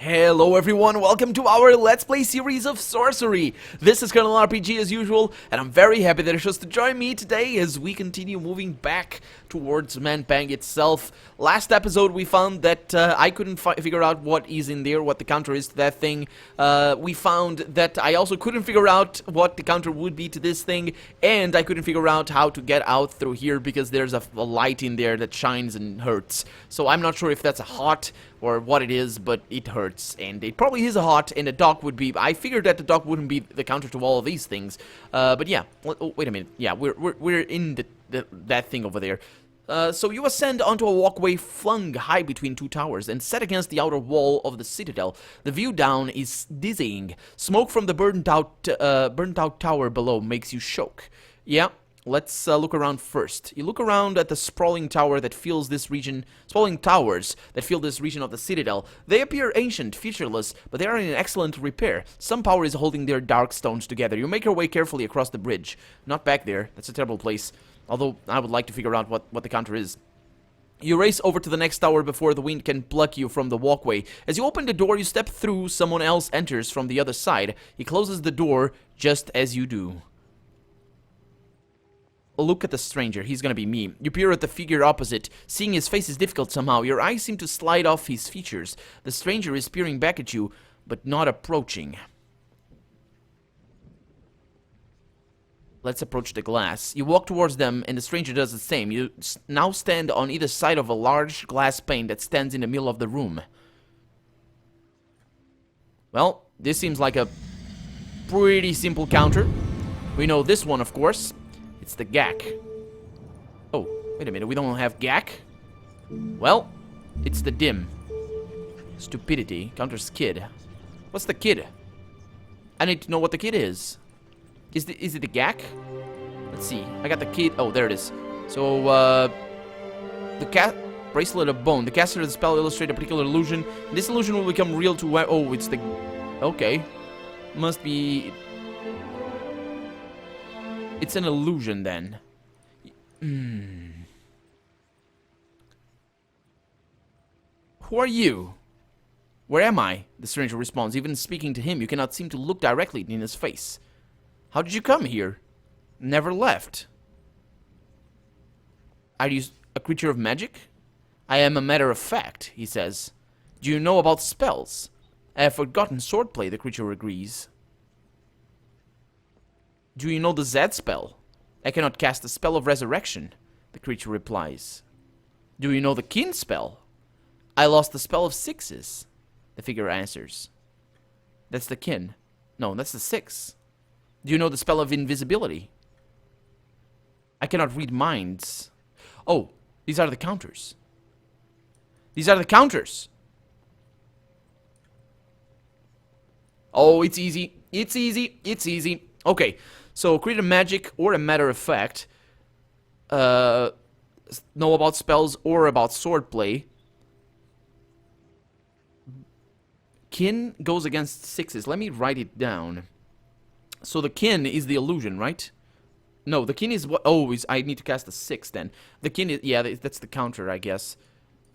Hello everyone, welcome to our Let's Play series of Sorcery. This is Colonel RPG as usual, and I'm very happy that you chose to join me today as we continue moving back towards Manpang itself. Last episode we found that I couldn't figure out what is in there, what the counter is to that thing. We found that I also couldn't figure out what the counter would be to this thing, and I couldn't figure out how to get out through here because there's a light in there that shines and hurts. So I'm not sure if that's a hot or what it is, but it hurts, and it probably is a hot, and a dock would be. I figured that the dock wouldn't be the counter to all of these things, but yeah. Oh, wait a minute. Yeah, we're in that thing over there. So you ascend onto a walkway flung high between two towers and set against the outer wall of the Citadel. The view down is dizzying. Smoke from the burnt out tower below makes you choke. Yeah. Let's look around first. You look around at the sprawling towers that fill this region of the Citadel. They appear ancient, featureless, but they are in excellent repair. Some power is holding their dark stones together. You make your way carefully across the bridge. Not back there. That's a terrible place. Although, I would like to figure out what the counter is. You race over to the next tower before the wind can pluck you from the walkway. As you open the door, you step through. Someone else enters from the other side. He closes the door just as you do. Look at the stranger. He's gonna be me. You peer at the figure opposite. Seeing his face is difficult somehow. Your eyes seem to slide off his features. The stranger is peering back at you, but not approaching. Let's approach the glass. You walk towards them, and the stranger does the same. You now stand on either side of a large glass pane that stands in the middle of the room. Well, this seems like a pretty simple counter. We know this one, of course. It's the GAC. Oh, wait a minute, we don't have GAC? Well, it's the dim. Stupidity counters kid. What's the kid? I need to know what the kid is. Is it the GAC? Let's see. I got the kid. Oh, there it is. So, the cat bracelet of bone. The caster of the spell illustrates a particular illusion. This illusion will become real to... Oh, it's the... Okay. Must be... It's an illusion, then. Who are you? Where am I? The stranger responds. Even speaking to him, you cannot seem to look directly in his face. How did you come here? Never left. Are you a creature of magic? I am a matter of fact, he says. Do you know about spells? I have forgotten swordplay, the creature agrees. Do you know the Z spell? I cannot cast the spell of resurrection, the creature replies. Do you know the kin spell? I lost the spell of sixes, the figure answers. That's the kin. No, that's the six. Do you know the spell of invisibility? I cannot read minds. Oh, these are the counters. These are the counters. Oh, it's easy. It's easy. It's easy. Okay. So, create a magic or a matter of fact. Know about spells or about swordplay. Kin goes against sixes. Let me write it down. So, the kin is the illusion, right? No, the kin is what... Oh, I need to cast a six then. The kin is... Yeah, that's the counter, I guess.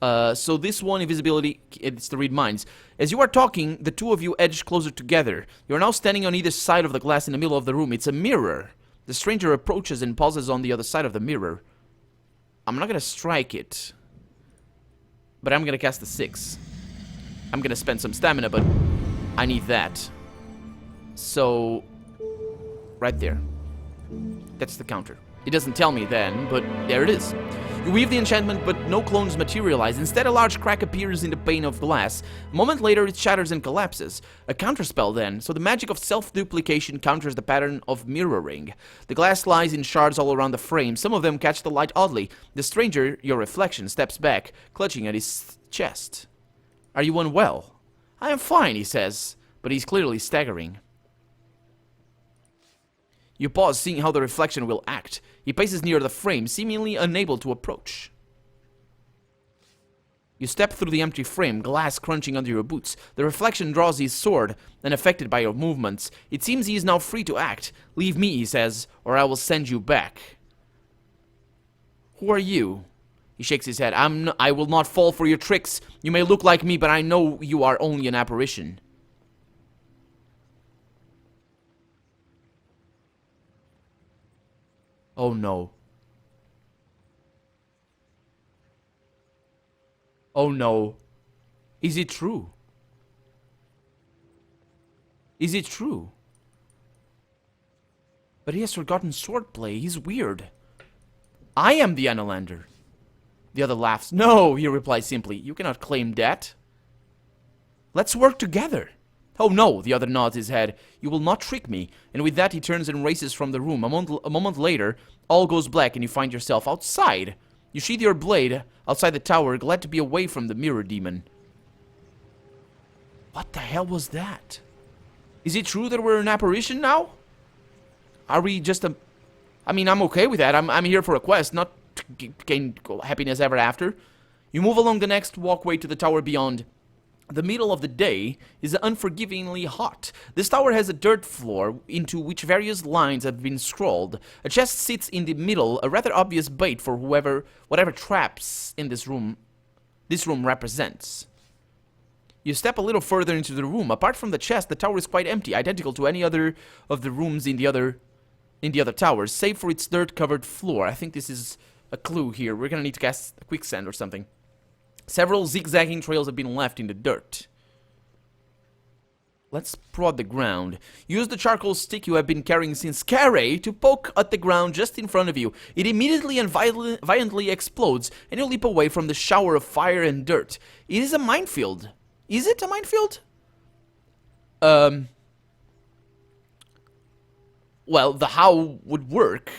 So this one, invisibility, it's to read minds. As you are talking, the two of you edge closer together. You are now standing on either side of the glass in the middle of the room. It's a mirror. The stranger approaches and pauses on the other side of the mirror. I'm not gonna strike it, but I'm gonna cast a six. I'm gonna spend some stamina, but I need that. So, right there. That's the counter. It doesn't tell me then, but there it is. You weave the enchantment, but no clones materialize. Instead, a large crack appears in the pane of glass. A moment later, it shatters and collapses. A counterspell then, so the magic of self-duplication counters the pattern of mirroring. The glass lies in shards all around the frame. Some of them catch the light oddly. The stranger, your reflection, steps back, clutching at his chest. Are you unwell? I am fine, he says, but he's clearly staggering. You pause, seeing how the reflection will act. He paces near the frame, seemingly unable to approach. You step through the empty frame, glass crunching under your boots. The reflection draws his sword, unaffected by your movements. It seems he is now free to act. Leave me, he says, or I will send you back. Who are you? He shakes his head. I will not fall for your tricks. You may look like me, but I know you are only an apparition. Oh no. Oh no. Is it true? Is it true? But he has forgotten swordplay. He's weird. I am the Analander. The other laughs. No, he replies simply. You cannot claim that. Let's work together. Oh no, the other nods his head. You will not trick me. And with that he turns and races from the room. A moment later, all goes black and you find yourself outside. You sheathe your blade outside the tower, glad to be away from the mirror demon. What the hell was that? Is it true that we're an apparition now? Are we just a... I mean, I'm okay with that. I'm here for a quest, not to gain happiness ever after. You move along the next walkway to the tower beyond. The middle of the day is unforgivingly hot. This tower has a dirt floor into which various lines have been scrawled. A chest sits in the middle, a rather obvious bait for whatever traps in this room represents. You step a little further into the room. Apart from the chest, the tower is quite empty, identical to any other of the rooms in the other towers, save for its dirt-covered floor. I think this is a clue here. We're gonna need to cast a quicksand or something. Several zigzagging trails have been left in the dirt. Let's prod the ground. Use the charcoal stick you have been carrying since Carey to poke at the ground just in front of you. It immediately and violently explodes, and you leap away from the shower of fire and dirt. It is a minefield. Is it a minefield? Well, the how would work.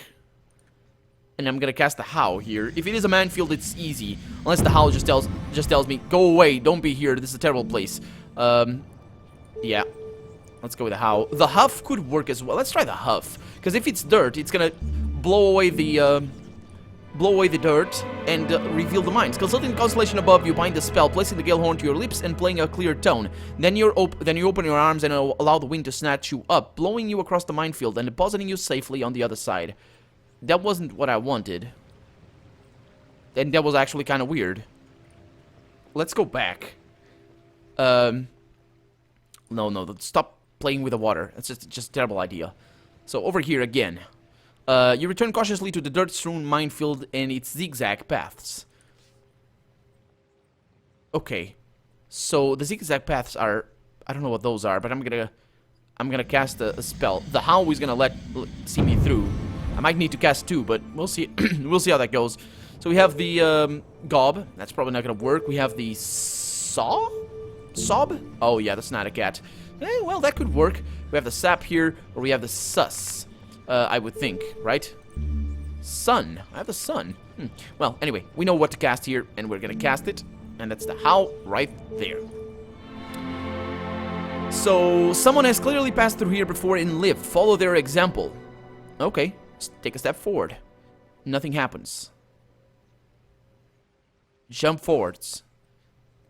And I'm gonna cast the how here. If it is a minefield, it's easy. Unless the how just tells me, go away, don't be here, this is a terrible place. Yeah. Let's go with the how. The huff could work as well. Let's try the huff. Because if it's dirt, it's gonna blow away the dirt and reveal the mines. Consulting the constellation above you, bind the spell, placing the gale horn to your lips and playing a clear tone. Then you open your arms and allow the wind to snatch you up, blowing you across the minefield and depositing you safely on the other side. That wasn't what I wanted. And that was actually kind of weird. Let's go back. No, stop playing with the water. It's just a terrible idea. So over here again. You return cautiously to the dirt-strewn minefield and its zigzag paths. Okay. So the zigzag paths are... I don't know what those are, but I'm gonna cast a spell. The how is gonna see me through. I might need to cast two, but we'll see. We'll see how that goes. So we have the gob. That's probably not gonna work. We have the sob. Oh yeah, that's not a cat. Well, that could work. We have the sap here, or we have the sus. I would think, right? Sun. I have the sun. Well, anyway, we know what to cast here, and we're gonna cast it, and that's the how right there. So someone has clearly passed through here before and lived. Follow their example. Okay. Take a step forward. Nothing happens. Jump forwards.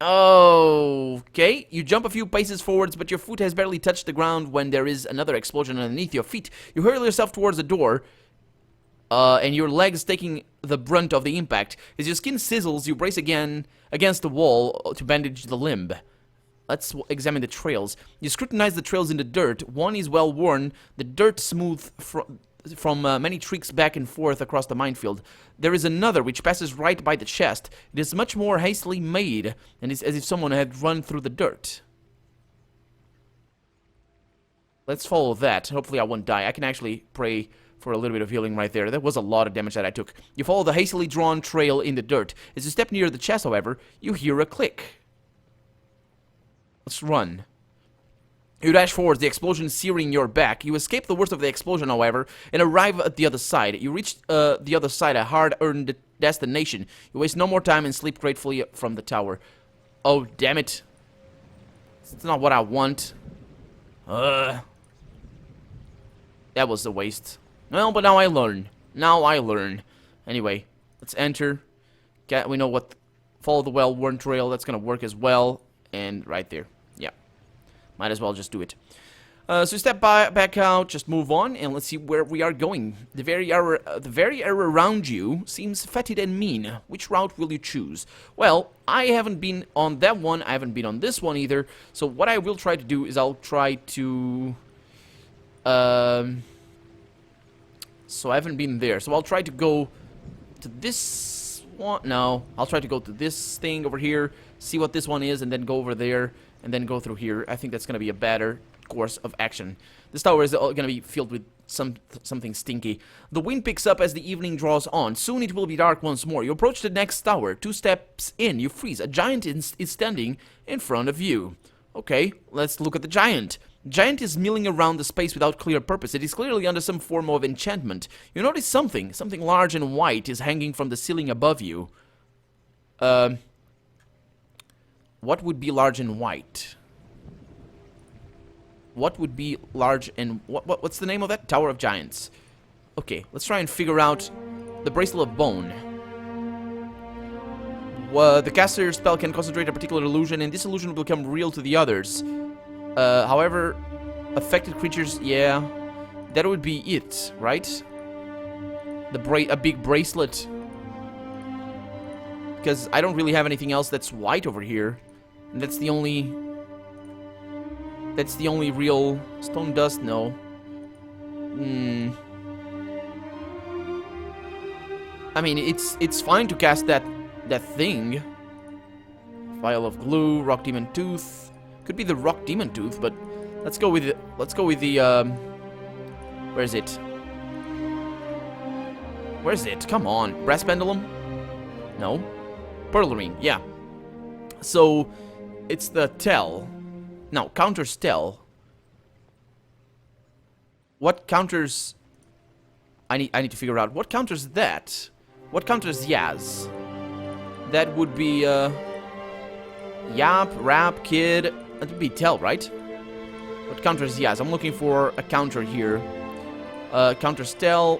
Okay. You jump a few paces forwards, but your foot has barely touched the ground when there is another explosion underneath your feet. You hurl yourself towards the door, and your legs taking the brunt of the impact. As your skin sizzles, you brace again against the wall to bandage the limb. Let's examine the trails. You scrutinize the trails in the dirt. One is well worn, the dirt smooth from many tricks back and forth across the minefield. There is another which passes right by the chest. It is much more hastily made, and is as if someone had run through the dirt. Let's follow that. Hopefully I won't die. I can actually pray for a little bit of healing right there. That was a lot of damage that I took. You follow the hastily drawn trail in the dirt. As you step near the chest, however, you hear a click. Let's run. You dash forwards, the explosion searing your back. You escape the worst of the explosion, however, and arrive at the other side. You reach the other side, a hard-earned destination. You waste no more time and sleep gratefully from the tower. Oh, damn it. It's not what I want. That was a waste. Well, but now I learn. Anyway, let's enter. We know what... Follow the well-worn trail. That's gonna work as well. And right there. Yeah. Might as well just do it. So step back out, just move on, and let's see where we are going. The very air around you seems fetid and mean. Which route will you choose? Well, I haven't been on that one. I haven't been on this one either. So what I will try to do is I'll try to... So I haven't been there. So I'll try to go to this one. No, I'll try to go to this thing over here, see what this one is, and then go over there, and then go through here. I think that's going to be a better course of action. This tower is going to be filled with something stinky. The wind picks up as the evening draws on. Soon it will be dark once more. You approach the next tower. 2 steps in, you freeze. A giant is standing in front of you. Okay, let's look at the giant. Giant is milling around the space without clear purpose. It is clearly under some form of enchantment. You notice something large and white is hanging from the ceiling above you. What would be large and white? What would be large and... What's the name of that? Tower of Giants. Okay, let's try and figure out the Bracelet of Bone. The caster's spell can concentrate a particular illusion, and this illusion will become real to the others. However, affected creatures... Yeah, that would be it, right? A big bracelet. Because I don't really have anything else that's white over here. And that's the only... That's the only real... Stone dust, no. I mean, it's fine to cast that thing. Vial of glue, rock demon tooth. Could be the rock demon tooth, but let's go with the where is it? Where is it? Come on, brass pendulum? No. Pearl ring, yeah. So it's the tell. Now, counters tell. What counters... I need to figure out what counters that. What counters Yaz? That would be Yap, Rap, Kid. That would be tell, right? What counters Yaz? I'm looking for a counter here. Counters tell.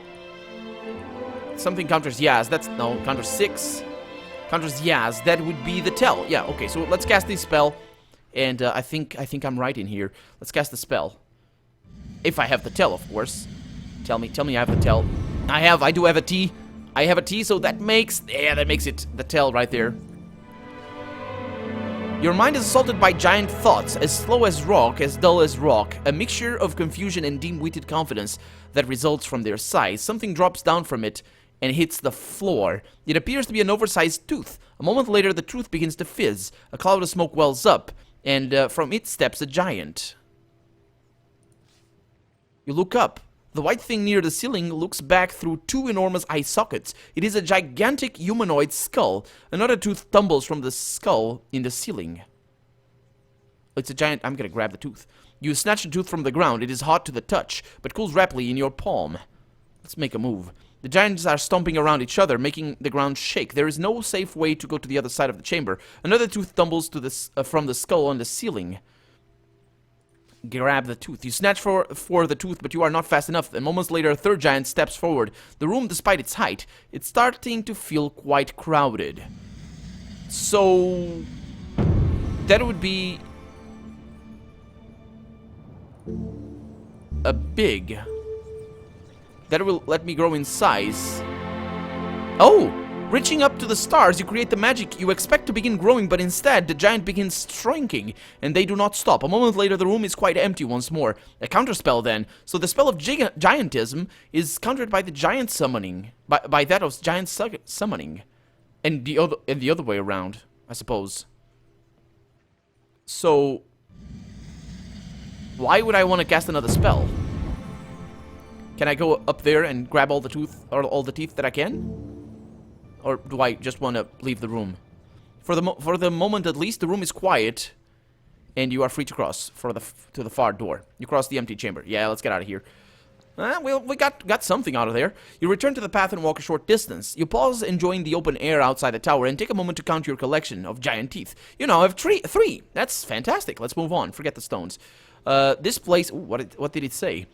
Something counters Yaz. That's no counters 6. Counters Yaz. That would be the tell. Yeah. Okay. So let's cast this spell. And I think I'm right in here. Let's cast the spell. If I have the tell, of course. Tell me I have the tell. I do have a T. I have a T, so that makes... Yeah, that makes it the tell right there. Your mind is assaulted by giant thoughts, as slow as rock, as dull as rock. A mixture of confusion and dim-witted confidence that results from their size. Something drops down from it and hits the floor. It appears to be an oversized tooth. A moment later, the tooth begins to fizz. A cloud of smoke wells up. And from it steps a giant. You look up. The white thing near the ceiling looks back through 2 enormous eye sockets. It is a gigantic humanoid skull. Another tooth tumbles from the skull in the ceiling. It's a giant... I'm gonna grab the tooth. You snatch the tooth from the ground. It is hot to the touch, but cools rapidly in your palm. Let's make a move. The giants are stomping around each other, making the ground shake. There is no safe way to go to the other side of the chamber. Another tooth tumbles to from the skull on the ceiling. Grab the tooth. You snatch for the tooth, but you are not fast enough. And moments later, a third giant steps forward. The room, despite its height, it's starting to feel quite crowded. So... that would be... a big... that will let me grow in size. Oh! Reaching up to the stars, you create the magic you expect to begin growing, but instead, the giant begins shrinking, and they do not stop. A moment later, the room is quite empty once more. A counterspell, then. So the spell of giantism is countered by the giant summoning. By that of giant summoning. And the other way around, I suppose. So... why would I want to cast another spell? Can I go up there and grab all the teeth that I can? Or do I just want to leave the room? For the moment at least, the room is quiet, and you are free to cross to the far door. You cross the empty chamber. Yeah, let's get out of here. Well, we got something out of there. You return to the path and walk a short distance. You pause, enjoying the open air outside the tower, and take a moment to count your collection of giant teeth. You know, I have three. That's fantastic. Let's move on. Forget the stones. This place... Ooh, what did it say?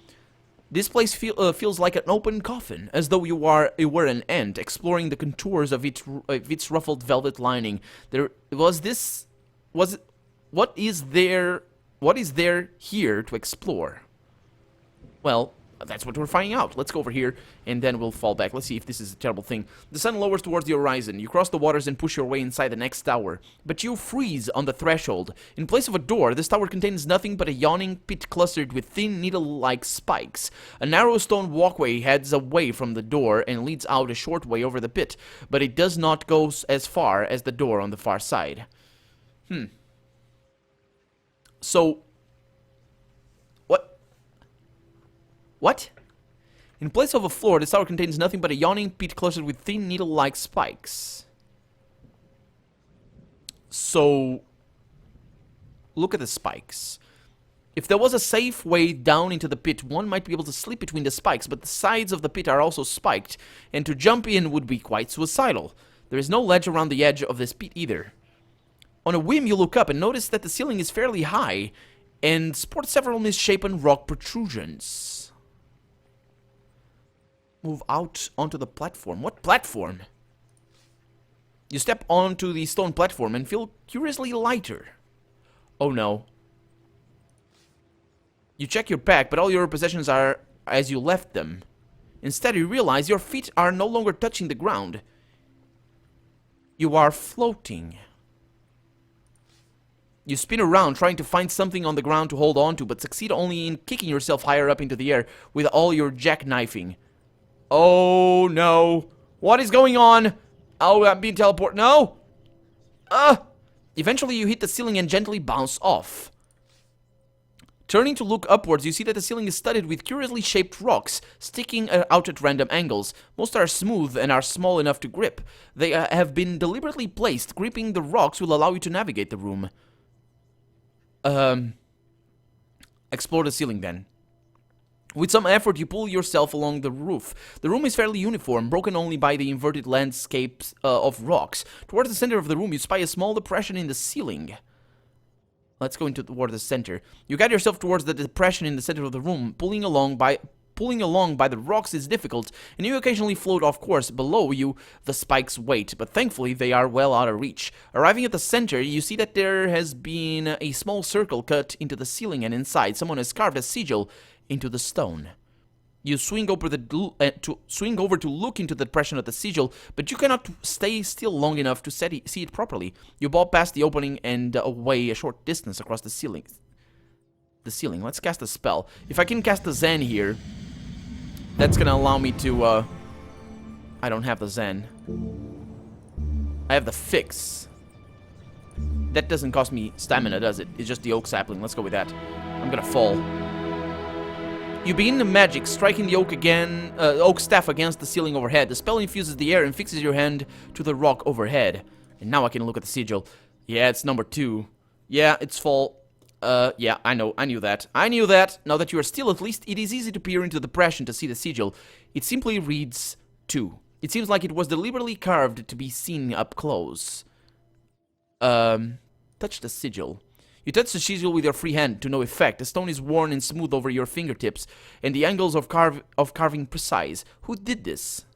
This place feels like an open coffin, as though you were an ant, exploring the contours of its ruffled velvet lining. What is there What is there here to explore? Well, that's what we're finding out. Let's go over here, and then we'll fall back. Let's see if this is a terrible thing. The sun lowers towards the horizon. You cross the waters and push your way inside the next tower. But you freeze on the threshold. In place of a door, this tower contains nothing but a yawning pit clustered with thin needle-like spikes. A narrow stone walkway heads away from the door and leads out a short way over the pit, but it does not go as far as the door on the far side. So... What? In place of a floor, this tower contains nothing but a yawning pit clustered with thin needle-like spikes. So, look at the spikes. If there was a safe way down into the pit, one might be able to slip between the spikes, but the sides of the pit are also spiked, and to jump in would be quite suicidal. There is no ledge around the edge of this pit either. On a whim, you look up and notice that the ceiling is fairly high, and sports several misshapen rock protrusions. Move out onto the platform. What platform? You step onto the stone platform and feel curiously lighter. Oh no. You check your pack, but all your possessions are as you left them. Instead, you realize your feet are no longer touching the ground. You are floating. You spin around, trying to find something on the ground to hold on to, but succeed only in kicking yourself higher up into the air with all your jackknifing. Oh, no. What is going on? Oh, I'm being teleported. No! Eventually, you hit the ceiling and gently bounce off. Turning to look upwards, you see that the ceiling is studded with curiously shaped rocks, sticking out at random angles. Most are smooth and are small enough to grip. They have been deliberately placed. Gripping the rocks will allow you to navigate the room. Explore the ceiling, then. With some effort, you pull yourself along the roof. The room is fairly uniform, broken only by the inverted landscapes of rocks. Towards the center of the room, you spy a small depression in the ceiling. Let's go toward the center. You guide yourself towards the depression in the center of the room. Pulling along by the rocks is difficult, and you occasionally float off course. Below you, the spikes wait, but thankfully they are well out of reach. Arriving at the center, you see that there has been a small circle cut into the ceiling, and inside someone has carved a sigil into the stone. You swing over to look into the depression of the sigil, but you cannot stay still long enough to see it properly. You bob past the opening and away a short distance across the ceiling. Let's cast a spell. If I can cast the Zen here, that's gonna allow me to, I don't have the Zen. I have the Fix. That doesn't cost me stamina, does it? It's just the oak sapling. Let's go with that. I'm gonna fall. You begin the magic, striking the oak staff against the ceiling overhead. The spell infuses the air and fixes your hand to the rock overhead. And now I can look at the sigil. Yeah, it's number 2. Yeah, it's fall. Yeah, I know. I knew that. Now that you are still, at least it is easy to peer into the depression to see the sigil. It simply reads 2. It seems like it was deliberately carved to be seen up close. Touch the sigil. You touch the sigil with your free hand to no effect. The stone is worn and smooth over your fingertips, and the angles of carving precise. Who did this?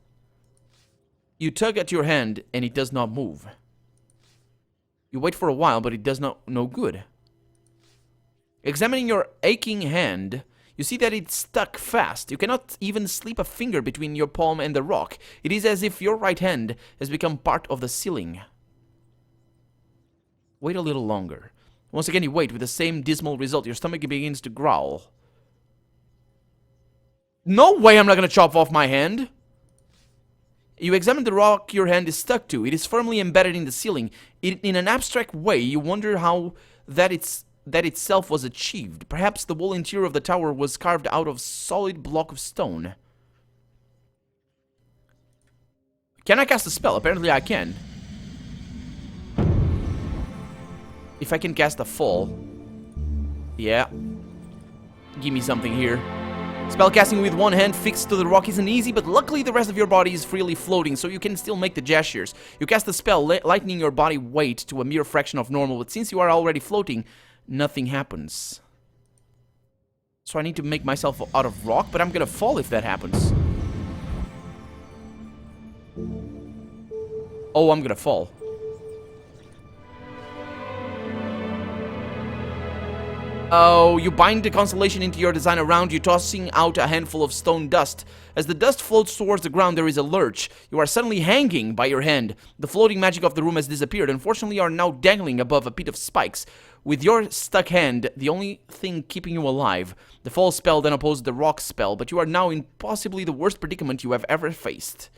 You tug at your hand, and it does not move. You wait for a while, but it does no good. Examining your aching hand, you see that it's stuck fast. You cannot even slip a finger between your palm and the rock. It is as if your right hand has become part of the ceiling. Wait a little longer. Once again, you wait with the same dismal result. Your stomach begins to growl. No way I'm not going to chop off my hand. You examine the rock your hand is stuck to. It is firmly embedded in the ceiling. In an abstract way, you wonder how that itself was achieved. Perhaps the whole interior of the tower was carved out of solid block of stone. Can I cast a spell? Apparently I can. If I can cast a fall. Yeah. Give me something here. Spellcasting with one hand fixed to the rock isn't easy, but luckily the rest of your body is freely floating, so you can still make the gestures. You cast the spell, lightening your body weight to a mere fraction of normal, but since you are already floating, nothing happens. So I need to make myself out of rock, but I'm gonna fall if that happens. Oh, I'm gonna fall. Oh, you bind the constellation into your design around you, tossing out a handful of stone dust. As the dust floats towards the ground, there is a lurch. You are suddenly hanging by your hand. The floating magic of the room has disappeared. Unfortunately, you are now dangling above a pit of spikes. With your stuck hand, the only thing keeping you alive. The fall spell then opposes the rock spell, but you are now in possibly the worst predicament you have ever faced.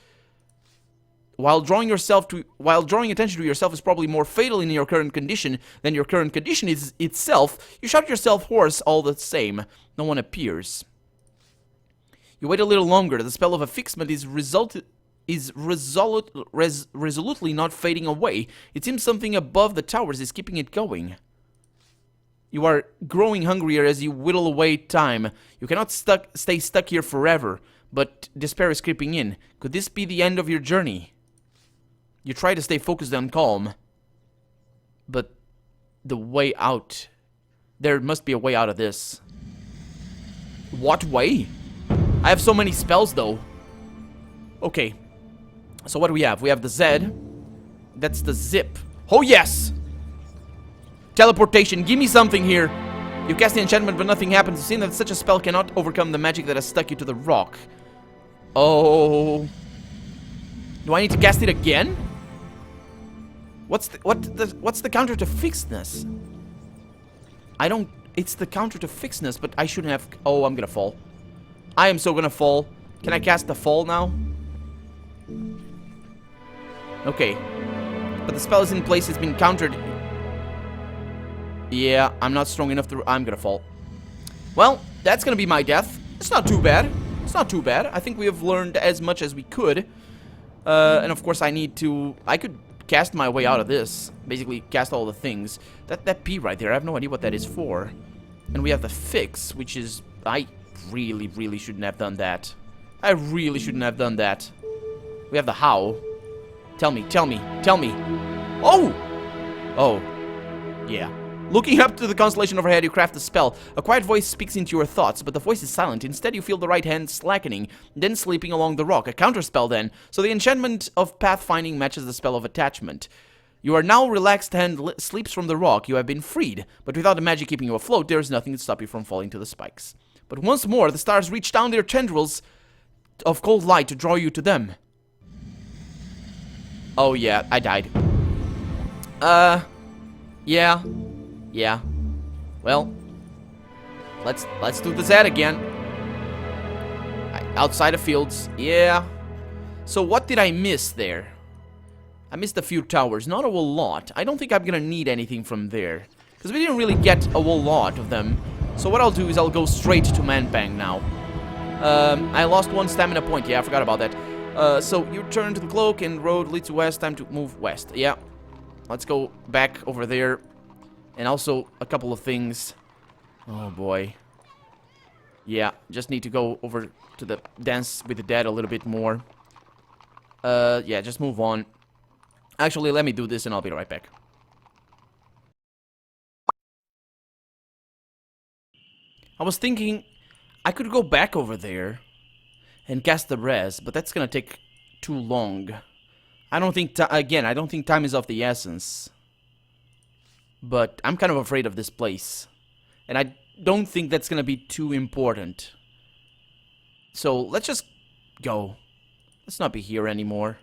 While drawing attention to yourself is probably more fatal in your current condition than your current condition is itself, you shout yourself hoarse all the same. No one appears. You wait a little longer. The spell of affixment is resolutely not fading away. It seems something above the towers is keeping it going. You are growing hungrier as you whittle away time. You cannot stay stuck here forever, but despair is creeping in. Could this be the end of your journey? You try to stay focused and calm, but the way out... There must be a way out of this. What way? I have so many spells, though. Okay. So what do we have? We have the Z. That's the zip. Oh, yes! Teleportation. Give me something here. You cast the enchantment, but nothing happens. It seems that such a spell cannot overcome the magic that has stuck you to the rock. Oh... Do I need to cast it again? What's the counter to fixedness? I don't... It's the counter to fixedness, but I shouldn't have... Oh, I'm gonna fall. I am so gonna fall. Can I cast the fall now? Okay. But the spell is in place. It's been countered. Yeah, I'm not strong enough to... I'm gonna fall. Well, that's gonna be my death. It's not too bad. It's not too bad. I think we have learned as much as we could. And of course I need to... I could cast my way out of this. Basically, cast all the things. That P right there, I have no idea what that is for. And we have the fix, which is... I really shouldn't have done that. I really shouldn't have done that. We have the how. Tell me. Oh! Oh. Yeah. Looking up to the constellation overhead, you craft the spell. A quiet voice speaks into your thoughts, but the voice is silent. Instead, you feel the right hand slackening, then slipping along the rock. A counterspell then. So the enchantment of pathfinding matches the spell of attachment. You are now relaxed hand sleeps from the rock. You have been freed, but without the magic keeping you afloat, there is nothing to stop you from falling to the spikes. But once more, the stars reach down their tendrils of cold light to draw you to them. Oh yeah, I died. Yeah. Yeah. Well, let's do the Z again. Outside of fields. Yeah. So what did I miss there? I missed a few towers. Not a whole lot. I don't think I'm gonna need anything from there, because we didn't really get a whole lot of them. So what I'll do is I'll go straight to Manpang now. I lost one stamina point. Yeah, I forgot about that. So you turn to the cloak and road leads west. Time to move west. Yeah. Let's go back over there. And also, a couple of things. Oh, boy. Yeah, just need to go over to the Dance with the Dead a little bit more. Yeah, just move on. Actually, let me do this and I'll be right back. I was thinking I could go back over there and cast the res, but that's gonna take too long. I don't think, again, I don't think time is of the essence. But I'm kind of afraid of this place. And I don't think that's gonna be too important. So, let's just go. Let's not be here anymore.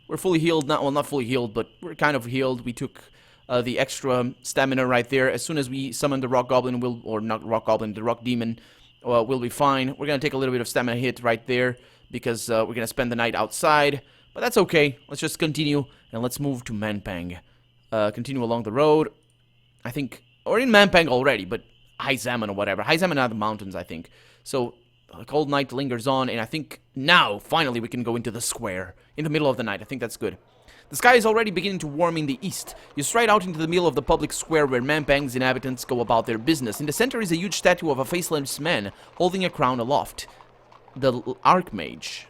We're fully healed now. Well, not fully healed, but we're kind of healed. We took the extra stamina right there. As soon as we summon the Rock Goblin, or not Rock Goblin, the Rock Demon, we'll be fine. We're gonna take a little bit of stamina hit right there, because we're gonna spend the night outside. But that's okay. Let's just continue, and let's move to Manpang. Continue along the road. I think, or in Manpang already, but High Zaman or whatever. High Zaman are the mountains, I think. So, the cold night lingers on, and I think now, finally, we can go into the square. In the middle of the night. I think that's good. The sky is already beginning to warm in the east. You stride out into the middle of the public square where Manpang's inhabitants go about their business. In the center is a huge statue of a faceless man holding a crown aloft. The Archmage.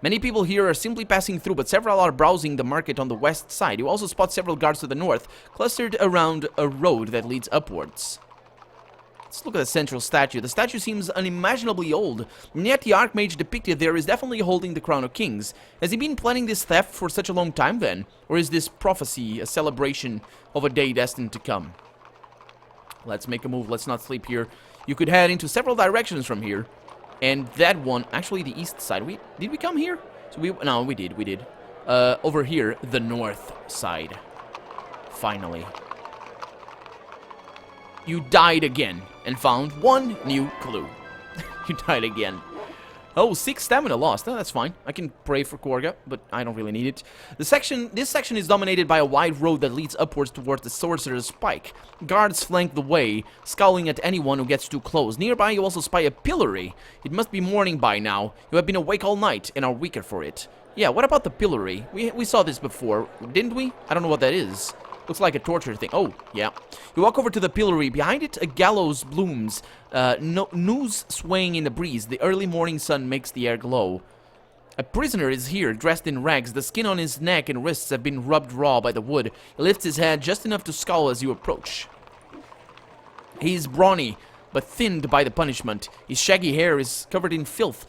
Many people here are simply passing through, but several are browsing the market on the west side. You also spot several guards to the north, clustered around a road that leads upwards. Let's look at the central statue. The statue seems unimaginably old, and yet the Archmage depicted there is definitely holding the crown of kings. Has he been planning this theft for such a long time then? Or is this prophecy a celebration of a day destined to come? Let's make a move. Let's not sleep here. You could head into several directions from here. And that one, actually the east side. Did we come here? No, we did. Over here, the north side. Finally. You died again and found one new clue. You died again. Oh, 6 stamina lost. Oh, that's fine. I can pray for Korga, but I don't really need it. This section is dominated by a wide road that leads upwards towards the Sorcerer's Pike. Guards flank the way, scowling at anyone who gets too close. Nearby, you also spy a pillory. It must be morning by now. You have been awake all night and are weaker for it. Yeah, what about the pillory? We saw this before, didn't we? I don't know what that is. Looks like a torture thing. Oh, yeah. You walk over to the pillory. Behind it, a gallows blooms. News swaying in the breeze. The early morning sun makes the air glow. A prisoner is here, dressed in rags. The skin on his neck and wrists have been rubbed raw by the wood. He lifts his head just enough to scowl as you approach. He is brawny, but thinned by the punishment. His shaggy hair is covered in filth,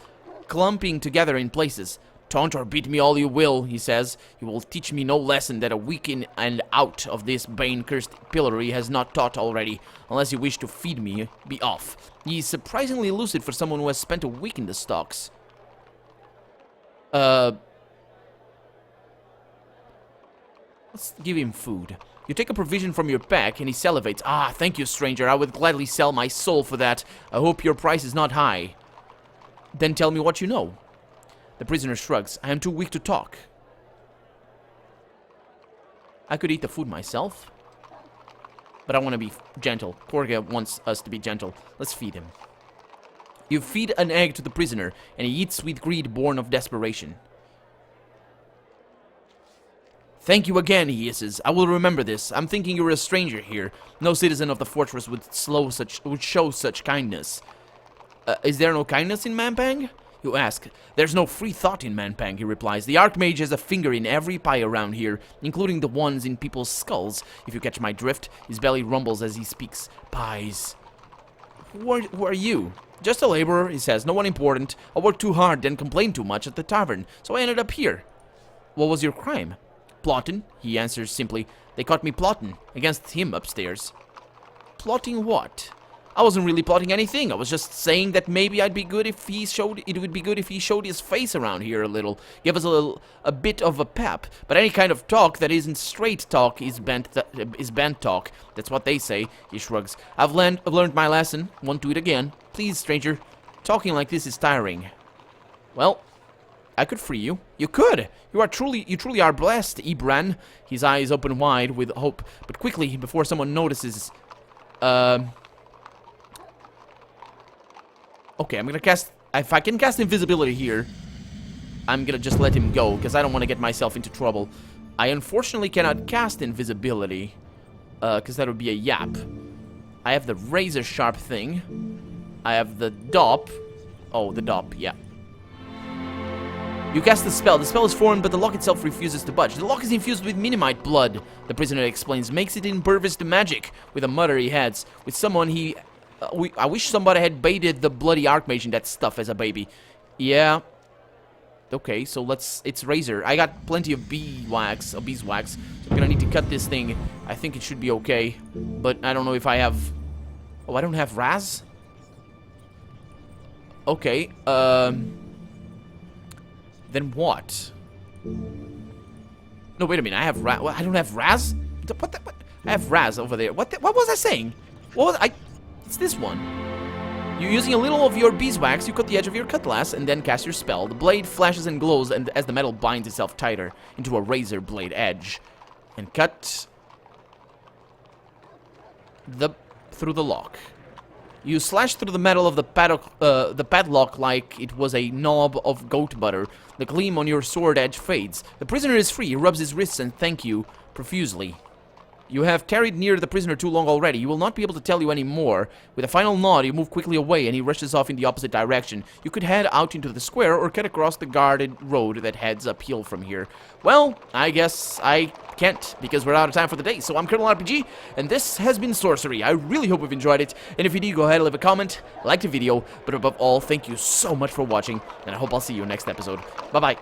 clumping together in places. Taunt or beat me all you will, he says. You will teach me no lesson that a week in and out of this bane-cursed pillory has not taught already. Unless you wish to feed me, be off. He is surprisingly lucid for someone who has spent a week in the stocks. Let's give him food. You take a provision from your pack and he salivates. Ah, thank you, stranger. I would gladly sell my soul for that. I hope your price is not high. Then tell me what you know. The prisoner shrugs. I am too weak to talk. I could eat the food myself. But I want to be gentle. Korga wants us to be gentle. Let's feed him. You feed an egg to the prisoner, and he eats with greed born of desperation. Thank you again, he hisses. I will remember this. I'm thinking you're a stranger here. No citizen of the fortress would show such kindness. Is there no kindness in Manpang? You ask. There's no free thought in Manpang, he replies. The Archmage has a finger in every pie around here, including the ones in people's skulls. If you catch my drift, his belly rumbles as he speaks. Pies. Who are you? Just a laborer, he says. No one important. I worked too hard, then complained too much at the tavern, so I ended up here. What was your crime? Plotting, he answers simply. They caught me plotting against him upstairs. Plotting what? I wasn't really plotting anything. I was just saying that maybe it would be good if he showed his face around here a little. Give us a bit of a pep. But any kind of talk that isn't straight talk is bent talk. That's what they say. He shrugs. I've learned my lesson. Won't do it again. Please, stranger. Talking like this is tiring. Well, I could free you. You could. You truly are blessed, Ibran. His eyes open wide with hope. But quickly, before someone notices, okay, I'm gonna cast... If I can cast invisibility here, I'm gonna just let him go, because I don't want to get myself into trouble. I unfortunately cannot cast invisibility, because that would be a yap. I have the razor sharp thing. I have the dop. Oh, the dop, yeah. You cast the spell. The spell is formed, but the lock itself refuses to budge. The lock is infused with Minimite blood, the prisoner explains. Makes it impervious to magic. With a mutter he heads. With someone he... I wish somebody had baited the bloody Archmage in that stuff as a baby. Yeah. Okay, so let's... It's razor. I got plenty of beeswax. So I'm gonna need to cut this thing. I think it should be okay. But I don't know if I have... Oh, I don't have Raz? Okay, then what? No, wait a minute. I have Raz. I don't have Raz? What? I have Raz over there. What was I saying? What was It's this one. You're using a little of your beeswax, you cut the edge of your cutlass, and then cast your spell. The blade flashes and glows and as the metal binds itself tighter into a razor blade edge. And cut... through the lock. You slash through the metal of the padlock like it was a knob of goat butter. The gleam on your sword edge fades. The prisoner is free. He rubs his wrists and thank you profusely. You have tarried near the prisoner too long already. You will not be able to tell you any more. With a final nod, you move quickly away, and he rushes off in the opposite direction. You could head out into the square, or cut across the guarded road that heads uphill from here. Well, I guess I can't, because we're out of time for the day. So I'm Colonel RPG, and this has been Sorcery. I really hope you've enjoyed it, and if you did, go ahead and leave a comment, like the video, but above all, thank you so much for watching, and I hope I'll see you next episode. Bye-bye.